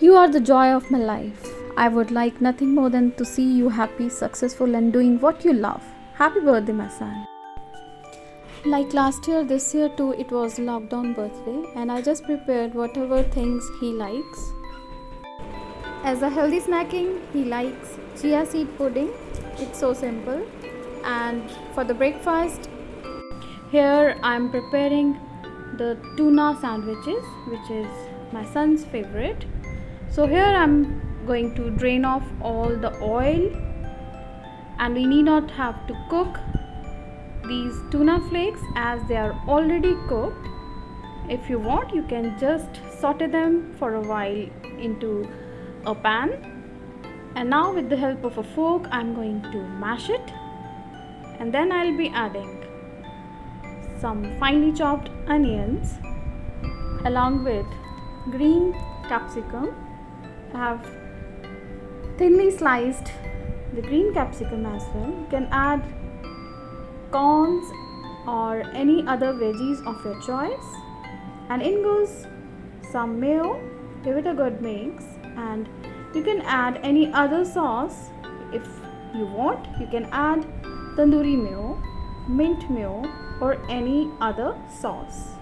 You are the joy of my life. I would like nothing more than to see you happy, successful, and doing what you love. Happy birthday, my son. Like last year, this year too, it was lockdown birthday, and I just prepared whatever things he likes. As a healthy snacking, he likes chia seed pudding. It's so simple. And for the breakfast, here I'm preparing the tuna sandwiches, which is my son's favorite. So here I'm going to drain off all the oil, and we need not have to cook these tuna flakes as they are already cooked. If you want, you can just saute them for a while into a pan. And now with the help of a fork, I'm going to mash it, and then I'll be adding some finely chopped onions along with green capsicum. I have thinly sliced the green capsicum as well. You can add corns or any other veggies of your choice. And in goes some mayo. Give it a good mix, and you can add any other sauce if you want. You can add tandoori mayo, mint mayo, or any other sauce.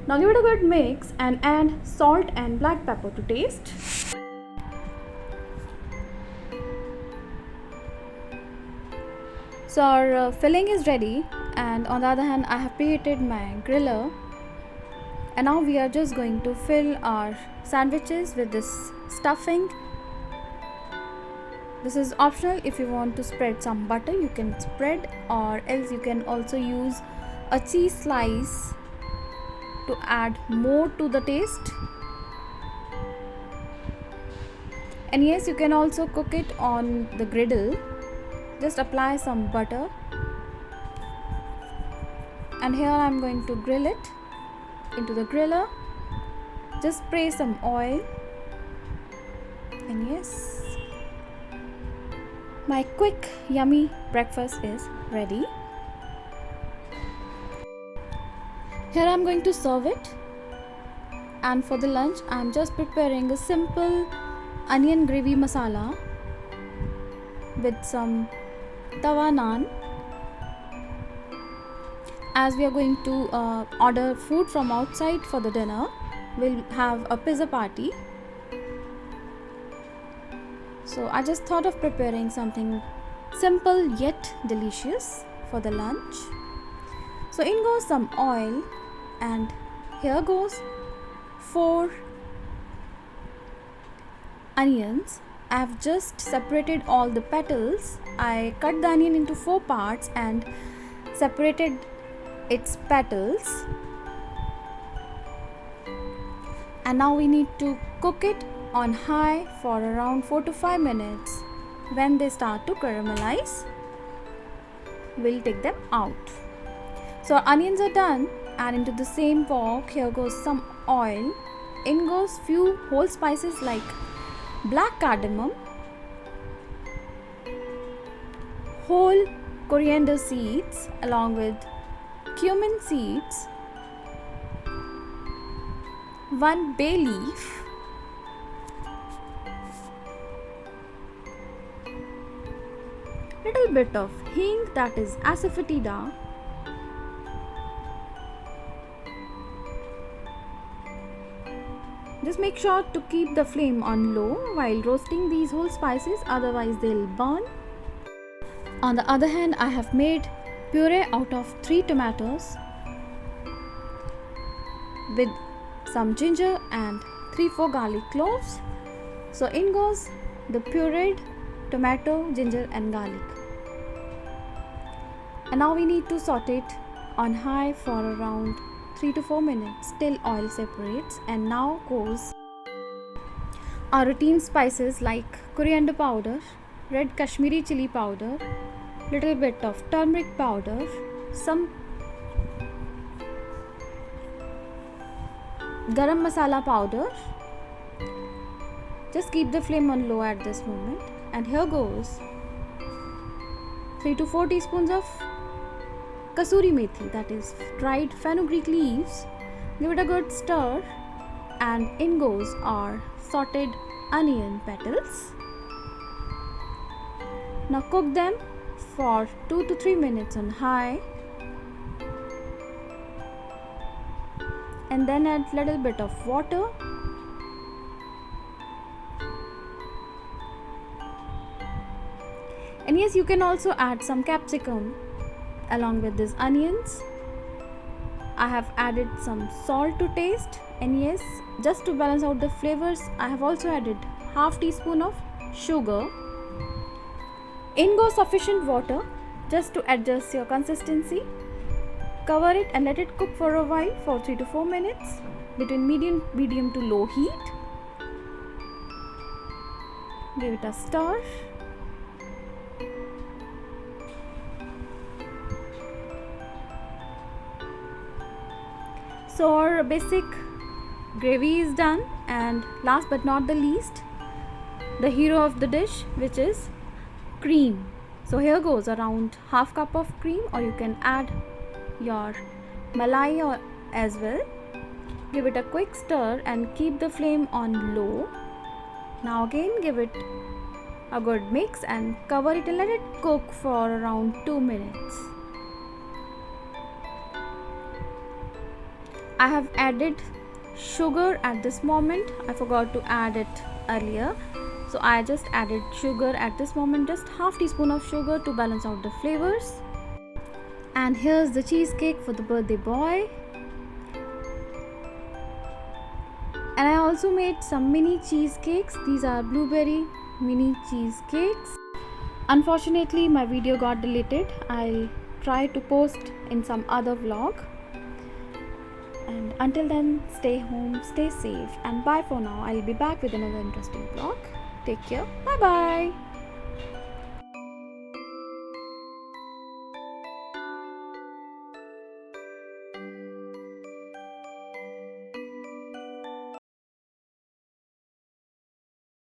Now give it a good mix and add salt and black pepper to taste. So our filling is ready, and on the other hand I have preheated my griller, and now we are just going to fill our sandwiches with this stuffing. This is optional. If you want to spread some butter, you can spread, or else you can also use a cheese slice to add more to the taste. And yes, you can also cook it on the griddle. Just apply some butter, and here I am going to grill it into the griller. Just spray some oil, and yes, my quick yummy breakfast is ready. Here I am going to serve it. And for the lunch, I am just preparing a simple onion gravy masala with some tawa naan, as we are going to order food from outside for the dinner. We'll have a pizza party, so I just thought of preparing something simple yet delicious for the lunch. So in goes some oil, and here goes 4 onions. I have just separated all the petals. I cut the onion into 4 parts and separated its petals. And now we need to cook it on high for around 4 to 5 minutes. When they start to caramelize, we'll take them out. So our onions are done, and into the same wok, here goes some oil. In goes few whole spices like black cardamom, whole coriander seeds along with cumin seeds, 1 bay leaf, little bit of hing, that is asafoetida, just make sure to keep the flame on low while roasting these whole spices, otherwise they'll burn. On the other hand, I have made puree out of 3 tomatoes with some ginger and 3-4 garlic cloves. So in goes the pureed tomato, ginger and garlic. And now we need to saute it on high for around 3 to 4 minutes till oil separates. And now goes our routine spices like coriander powder, red Kashmiri chili powder, little bit of turmeric powder, some garam masala powder. Just keep the flame on low at this moment. And here goes 3 to 4 teaspoons of kasuri methi, that is dried fenugreek leaves. Give it a good stir, and in goes our sauteed onion petals. Now cook them for 2 to 3 minutes on high, and then add little bit of water. And yes, you can also add some capsicum along with these onions. I have added some salt to taste, and yes, just to balance out the flavors, I have also added half teaspoon of sugar. In goes sufficient water just to adjust your consistency. Cover it and let it cook for a while for 3 to 4 minutes between medium to low heat. Give it a stir. So our basic gravy is done, and last but not the least, the hero of the dish, which is cream. So here goes around half cup of cream, or you can add your malai as well. Give it a quick stir and keep the flame on low. Now again give it a good mix and cover it and let it cook for around 2 minutes. I have added sugar at this moment. I forgot to add it earlier, so I just added sugar at this moment, just half teaspoon of sugar to balance out the flavors. And here's the cheesecake for the birthday boy. And I also made some mini cheesecakes. These are blueberry mini cheesecakes. Unfortunately, my video got deleted. I'll try to post in some other vlog. And until then, stay home, stay safe, and bye for now. I'll be back with another interesting vlog. Take care. Bye bye.